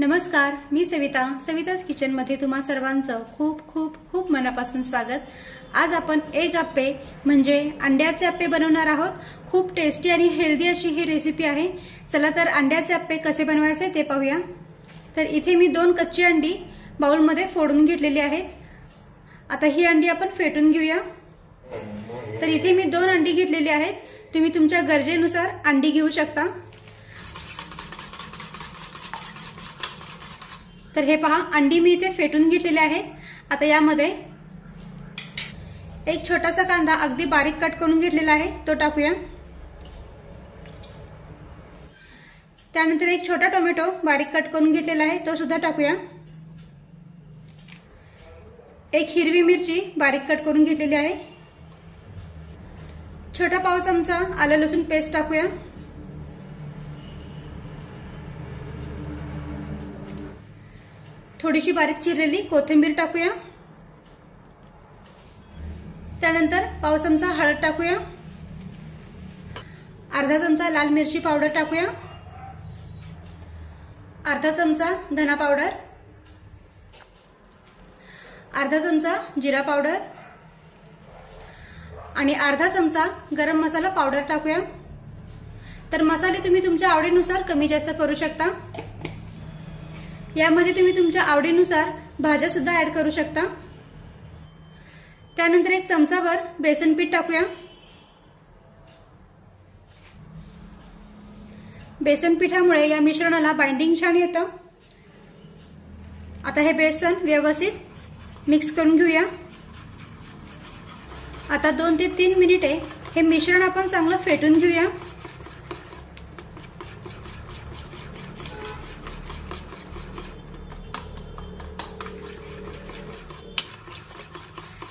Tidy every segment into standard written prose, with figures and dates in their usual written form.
नमस्कार, मी सविताच किचनमध्ये तुम्हा सर्वांचं खूप खूप खूप मनापासून स्वागत। आज आपण एग अप्पे म्हणजे अंड्याचे अप्पे बनवणार आहोत। खूप टेस्टी आणि हेल्दी अशी ही रेसिपी आहे। चला तर अंड्याचे अप्पे कसे बनवायचे ते पाहूया। तर इथे मी 2 कच्ची अंडी बाउलमध्ये फोडून घेतलेली आहेत। आता ही अंडी आपण फेटून घेऊया। तर इथे मी 2 अंडी घेतलेली आहेत। तुम्ही तुमच्या गरजेनुसार अंडी घेऊ शकता। तर हे पहा, अंडी मी इथे फेटून घेतलेले आहेत। आता यामध्ये एक छोटासा कांदा अगदी बारीक कट करून घेतलेला आहे तो टाकूया। त्यानंतर एक छोटा टोमॅटो बारीक कट करून घेतलेला आहे तो सुद्धा टाकूया। एक हिरवी मिरची बारीक कट करून घेतलेली आहे। छोटा पाव चमचा आलं लसूण पेस्ट टाकूया। थोडीशी बारीक चिरलेली कोथिंबीर टाकूया। त्यानंतर पाव चमचा हळद टाकूया। अर्धा चमचा लाल मिरची पावडर टाकूया। अर्धा चमचा धना पावडर, अर्धा चमचा जिरा पावडर आणि अर्धा चमचा गरम मसाला पावडर टाकूया। तर मसाले तुम्ही तुमच्या आवडीनुसार कमी जास्त करू शकता। यामध्ये तुम्ही तुमच्या आवडीनुसार भाज्या सुद्धा ऍड करू शकता। त्यानंतर एक चमचाभर बेसन पीठ टाकूया। बेसन पिठामुळे या मिश्रणाला बाइंडिंग छान येतं। आता हे बेसन व्यवस्थित मिक्स करून घेऊया। आता 2 ते 3 मिनिटे हे मिश्रण आपण चांगलं फेटून घेऊया।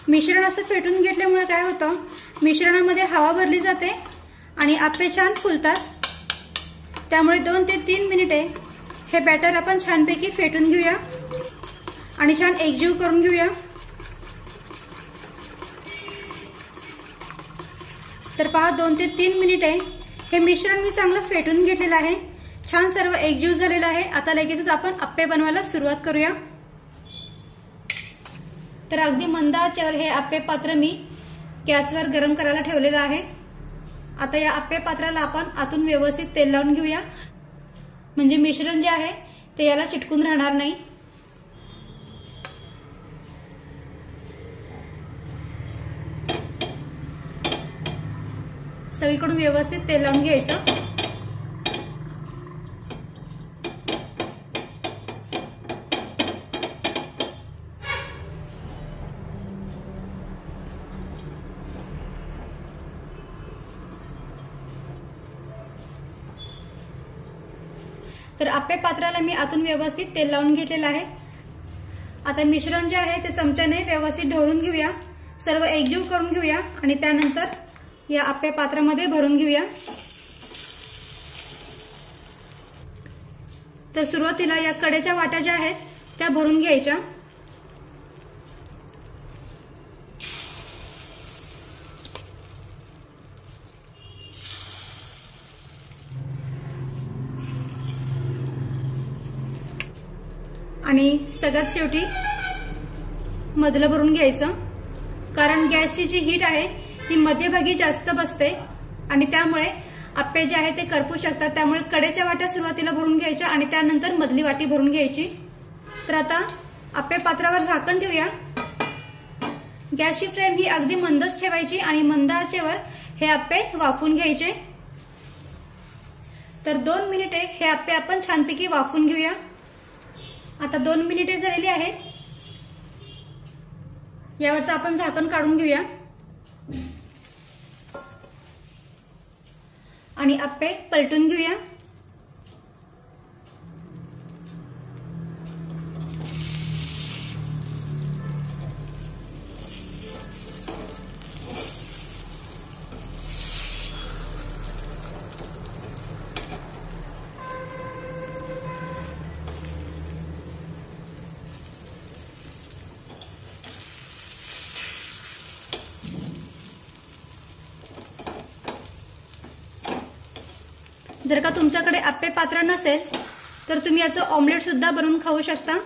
मिश्रण असं फेटून घेतल्यामुळे काय होतं, मिश्रणामध्ये हवा भरली जाते आणि अप्पे छान फुलतात। त्यामुळे 2 ते 3 मिनिटे हे बॅटर आपण छानपैकी फेटून घेऊया आणि छान एकजीव करून घेऊया। तर पहा, 2 ते 3 मिनिटे हे मिश्रण मी चांगलं फेटून घेतलेलं आहे। छान सर्व एकजीव झालेलं आहे। आता लगेचच आपण अप्पे बनवायला सुरुवात करूया। तर अगदी मंद आचेवर हे अप्पे पात्र मी गॅसवर गरम करायला ठेवलेलं आहे। आता या अप्पे पात्राला आपण आतून व्यवस्थित तेल लावून घेऊया, म्हणजे मिश्रण जे आहे ते याला चिटकून राहणार नाही। सगळीकडून व्यवस्थित तेल लावून घ्यायचं। तर अप्पे पात्राला मी आतून व्यवस्थित तेल लावून घेतलेलं आहे। आता मिश्रण जे आहे ते चमच्याने व्यवस्थित ढवळून घेऊया, सर्व एकजीव करून घेऊया आणि त्यानंतर या अप्पे पात्रामध्ये भरून घेऊया। तर सुरुवातीला या कडेच्या वाट्या ज्या आहेत त्या भरून घ्यायच्या। आणि सगळ्यात शेवटी मधलं भरून घ्यायचं, कारण गॅसची जी हीट आहे ती मध्यभागी जास्त बसते आणि त्यामुळे अप्पे जे आहे ते करपू शकतात। त्यामुळे कडेच्या वाट्या सुरुवातीला भरून घ्यायच्या आणि त्यानंतर मधली वाटी भरून घ्यायची। तर आता अप्पे पात्रावर झाकण ठेवूया। गॅसची फ्लेम ही अगदी मंदच ठेवायची आणि मंद आचेवर हे अप्पे वाफून घ्यायचे। तर 2 मिनिटे हे अप्पे आपण छानपैकी वाफून घेऊया। आता 2 मिनिटे झालेली आहेत। यावरचं आपण झाकण काढून घेऊया आणि अप्पे पलटून घेऊया। जर का तुमच्याकडे अप्पे पात्र नसेल तर तुम्ही याचं ऑमलेट सुद्धा बनवून खाऊ शकता।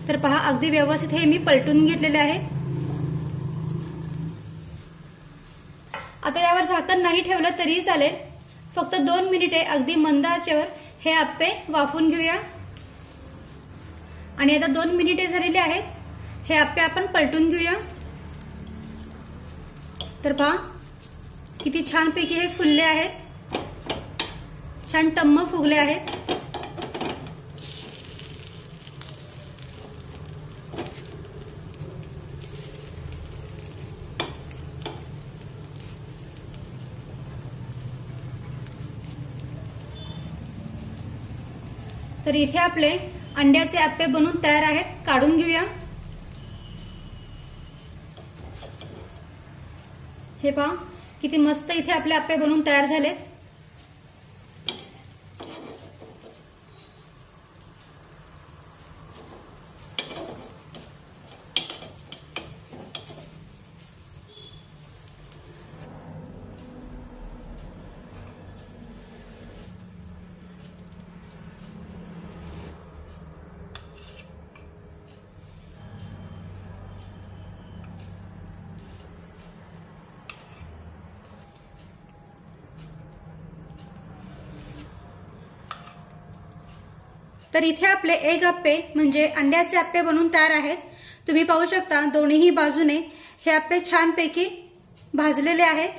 तर पहा अगदी व्यवस्थित हे मी पलटून घेतलेले आहे। आता यावर झाकण नाही ठेवलं तरीही चालेल, फक्त 2 मिनिटे अगदी मंद आचेवर हे आप्पे वाफवून घेऊया। आणि आता 2 मिनिटे झालेले आहेत, हे आप्पे आपण पलटून घेऊया। तर पहा किती छानपैकी हे फुलले आहेत, छान टम्म फुगले आहेत। तर इथे आपले अंड्याचे आप्पे बनवून तयार आहेत, काढून घेऊया। हे पहा किती मस्त इथे आपले आप्पे बनवून तयार झालेत। तर इथे आपले एग आप्पे म्हणजे अंड्याचे आप्पे बनवून तयार आहेत। तुम्ही पाहू शकता दोन्हीही बाजूने हे आप्पे छानपैकी भाजलेले आहेत।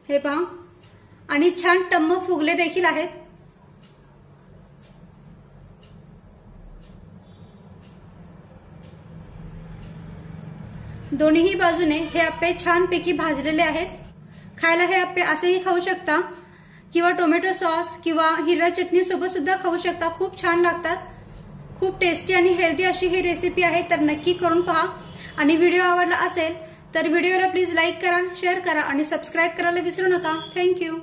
हे पहा आणि छान टम्म फुगले देखील आहेत। दोन्हीही बाजूने हे आप्पे छानपैकी भाजलेले आहेत। खायला हे आप्पे असेही खाऊ शकता किंवा टोमॅटो सॉस किंवा हिरव्या चटणी सोबत सुद्धा खाऊ शकता, खूप छान लागतात। खूप टेस्टी आणि हेल्दी अशी ही रेसिपी आहे, तर नक्की करून पहा। आणि व्हिडिओ आवडला असेल तर व्हिडिओला प्लीज लाईक करा, शेअर करा आणि सबस्क्राईब करायला विसरू नका। थँक्यू।